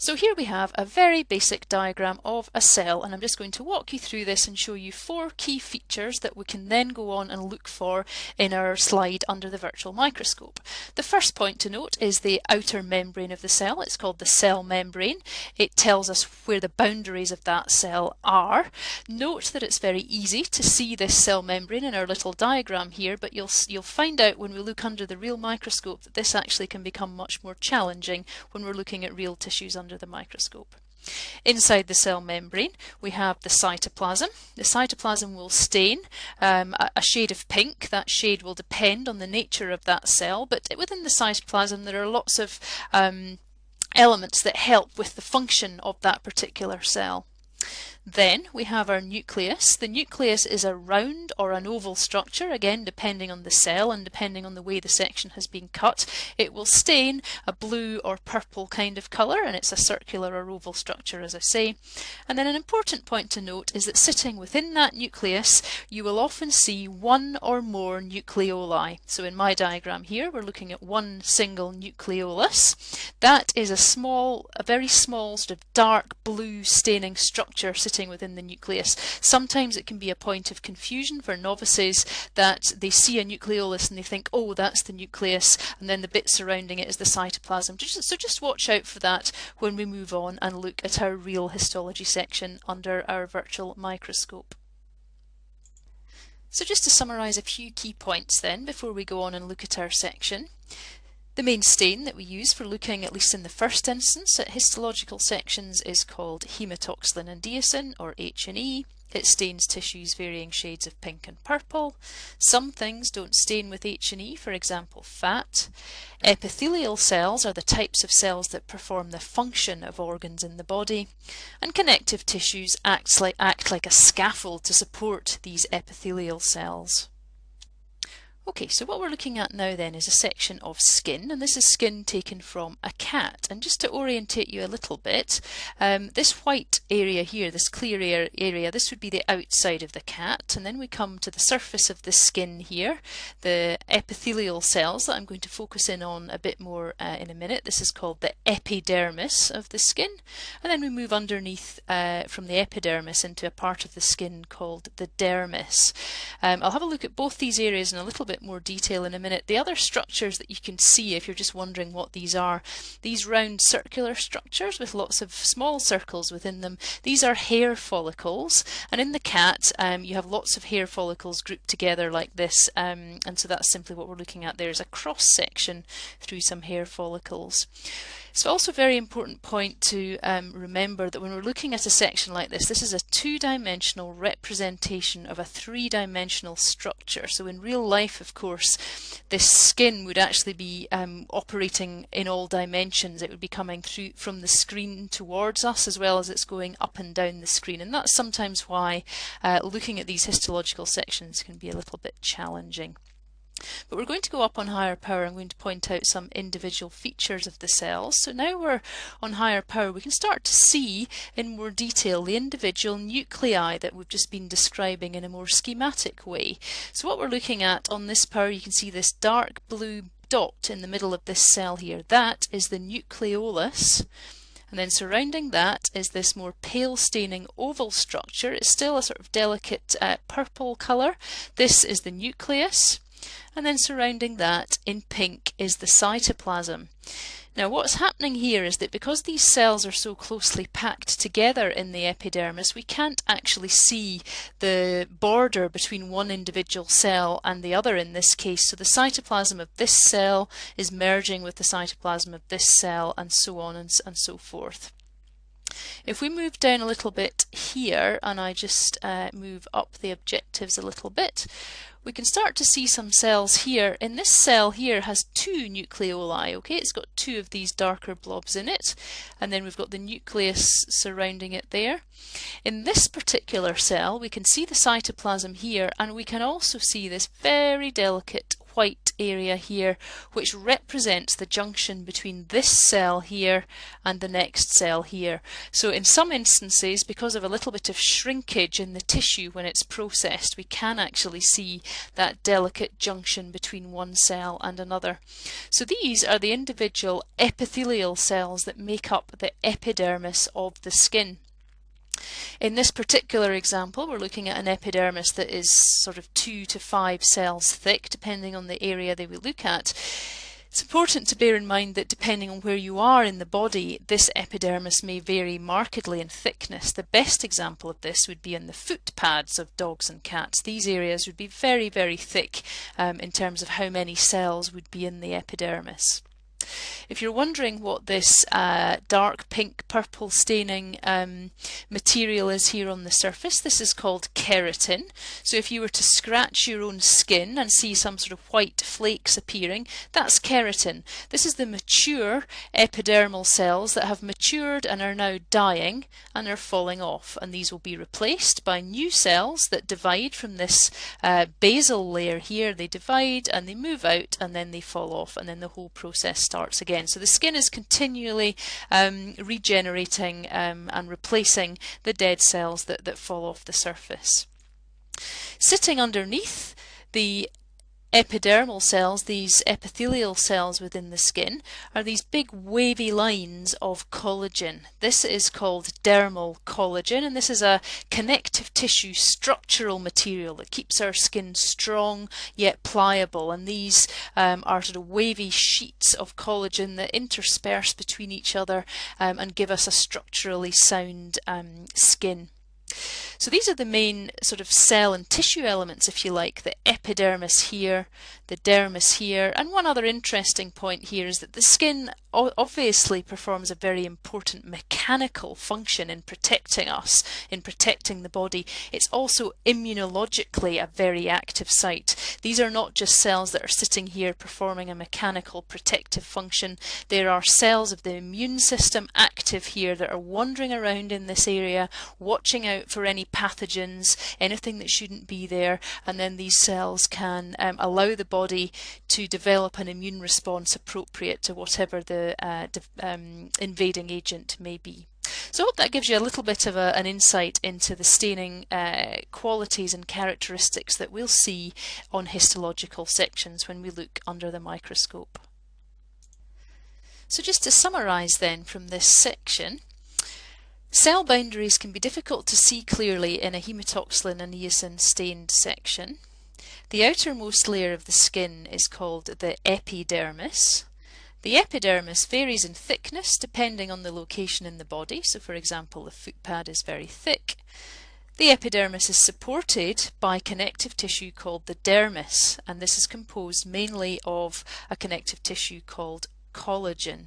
So here we have a very basic diagram of a cell, and I'm just going to walk you through this and show you 4 key features that we can then go on and look for in our slide under the virtual microscope. The first point to note is the outer membrane of the cell. It's called the cell membrane. It tells us where the boundaries of that cell are. Note that it's very easy to see this cell membrane in our little diagram here, but you'll find out when we look under the real microscope that this actually can become much more challenging when we're looking at real tissues under the microscope. Inside the cell membrane we have the cytoplasm. The cytoplasm will stain a shade of pink. That shade will depend on the nature of that cell, but within the cytoplasm there are lots of elements that help with the function of that particular cell. Then we have our nucleus. The nucleus is a round or an oval structure, again depending on the cell and depending on the way the section has been cut. It will stain a blue or purple kind of colour, and it's a circular or oval structure, as I say. And then an important point to note is that sitting within that nucleus you will often see one or more nucleoli. So in my diagram here we're looking at one single nucleolus. That is a very small sort of dark blue staining structure sitting within the nucleus. Sometimes it can be a point of confusion for novices that they see a nucleolus and they think, oh, that's the nucleus, and then the bit surrounding it is the cytoplasm. So just watch out for that when we move on and look at our real histology section under our virtual microscope. So just to summarise a few key points then before we go on and look at our section. The main stain that we use for looking, at least in the first instance, at histological sections is called hematoxylin and deosin, or H&E. It stains tissues varying shades of pink and purple. Some things don't stain with H&E, for example fat. Epithelial cells are the types of cells that perform the function of organs in the body. And connective tissues act like a scaffold to support these epithelial cells. Okay, so what we're looking at now then is a section of skin, and this is skin taken from a cat. And just to orientate you a little bit, this white area here, this clear area, this would be the outside of the cat, and then we come to the surface of the skin here, the epithelial cells that I'm going to focus in on a bit more in a minute. This is called the epidermis of the skin, and then we move underneath from the epidermis into a part of the skin called the dermis. I'll have a look at both these areas in a little bit more detail in a minute. The other structures that you can see, if you're just wondering what these are, these round circular structures with lots of small circles within them, these are hair follicles, and in the cat you have lots of hair follicles grouped together like this, and so that's simply what we're looking at. There's a cross section through some hair follicles. It's also a very important point to remember that when we're looking at a section like this, this is a 2-dimensional representation of a 3-dimensional structure. So in real life, of course, this skin would actually be operating in all dimensions. It would be coming through from the screen towards us as well as it's going up and down the screen. And that's sometimes why looking at these histological sections can be a little bit challenging. But we're going to go up on higher power. I'm going to point out some individual features of the cells. So now we're on higher power, we can start to see in more detail the individual nuclei that we've just been describing in a more schematic way. So what we're looking at on this power, you can see this dark blue dot in the middle of this cell here. That is the nucleolus. And then surrounding that is this more pale staining oval structure. It's still a sort of delicate purple colour. This is the nucleus. And then surrounding that in pink is the cytoplasm. Now what's happening here is that because these cells are so closely packed together in the epidermis, we can't actually see the border between one individual cell and the other in this case. So the cytoplasm of this cell is merging with the cytoplasm of this cell, and so on and so forth. If we move down a little bit here, and I just move up the objectives a little bit, we can start to see some cells here. In this cell here has 2 nucleoli, okay? It's got 2 of these darker blobs in it, and then we've got the nucleus surrounding it there. In this particular cell we can see the cytoplasm here, and we can also see this very delicate white area here, which represents the junction between this cell here and the next cell here. So in some instances, because of a little bit of shrinkage in the tissue when it's processed, we can actually see that delicate junction between one cell and another. So these are the individual epithelial cells that make up the epidermis of the skin. In this particular example, we're looking at an epidermis that is sort of 2 to 5 cells thick, depending on the area that we look at. It's important to bear in mind that depending on where you are in the body, this epidermis may vary markedly in thickness. The best example of this would be in the foot pads of dogs and cats. These areas would be very, very thick in terms of how many cells would be in the epidermis. If you're wondering what this dark pink purple staining material is here on the surface, this is called keratin. So if you were to scratch your own skin and see some sort of white flakes appearing, that's keratin. This is the mature epidermal cells that have matured and are now dying and are falling off, and these will be replaced by new cells that divide from this basal layer here. They divide and they move out and then they fall off, and then the whole process starts again. So the skin is continually regenerating and replacing the dead cells that fall off the surface. Sitting underneath the epidermal cells, these epithelial cells within the skin, are these big wavy lines of collagen. This is called dermal collagen, and this is a connective tissue structural material that keeps our skin strong yet pliable, and these are sort of wavy sheets of collagen that intersperse between each other and give us a structurally sound skin. So these are the main sort of cell and tissue elements, if you like, the epidermis here, the dermis here, and one other interesting point here is that the skin obviously performs a very important mechanical function in protecting us, in protecting the body. It's also immunologically a very active site. These are not just cells that are sitting here performing a mechanical protective function. There are cells of the immune system active here that are wandering around in this area, watching out for any pathogens, anything that shouldn't be there, and then these cells can allow the body to develop an immune response appropriate to whatever the invading agent may be. So I hope that gives you a little bit of an insight into the staining qualities and characteristics that we'll see on histological sections when we look under the microscope. So just to summarise then from this section, cell boundaries can be difficult to see clearly in a hematoxylin and eosin stained section. The outermost layer of the skin is called the epidermis. The epidermis varies in thickness depending on the location in the body. So for example, the foot pad is very thick. The epidermis is supported by connective tissue called the dermis, and this is composed mainly of a connective tissue called collagen.